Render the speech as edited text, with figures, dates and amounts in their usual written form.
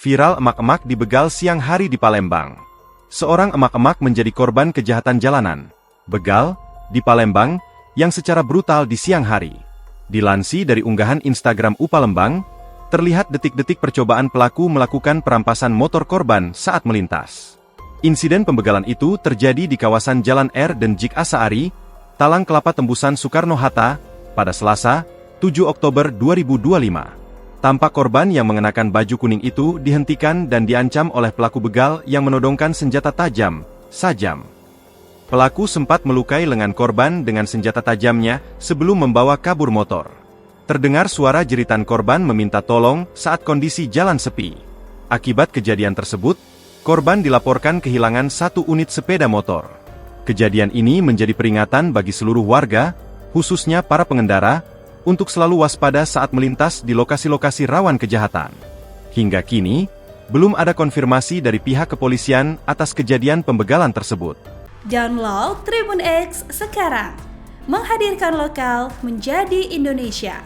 Viral emak-emak dibegal siang hari di Palembang. Seorang emak-emak menjadi korban kejahatan jalanan, begal, di Palembang, yang secara brutal di siang hari. Dilansir dari unggahan Instagram Palembang, terlihat detik-detik percobaan pelaku melakukan perampasan motor korban saat melintas. Insiden pembegalan itu terjadi di kawasan Jalan R dan Jik Asaari, Talang Kelapa tembusan Soekarno-Hatta, pada Selasa, 7 Oktober 2025. Tampak korban yang mengenakan baju kuning itu dihentikan dan diancam oleh pelaku begal yang menodongkan senjata tajam, sajam. Pelaku sempat melukai lengan korban dengan senjata tajamnya sebelum membawa kabur motor. Terdengar suara jeritan korban meminta tolong saat kondisi jalan sepi. Akibat kejadian tersebut, korban dilaporkan kehilangan 1 unit sepeda motor. Kejadian ini menjadi peringatan bagi seluruh warga, khususnya para pengendara, untuk selalu waspada saat melintas di lokasi-lokasi rawan kejahatan. Hingga kini, belum ada konfirmasi dari pihak kepolisian atas kejadian pembegalan tersebut. Download Tribun X sekarang, menghadirkan lokal menjadi Indonesia.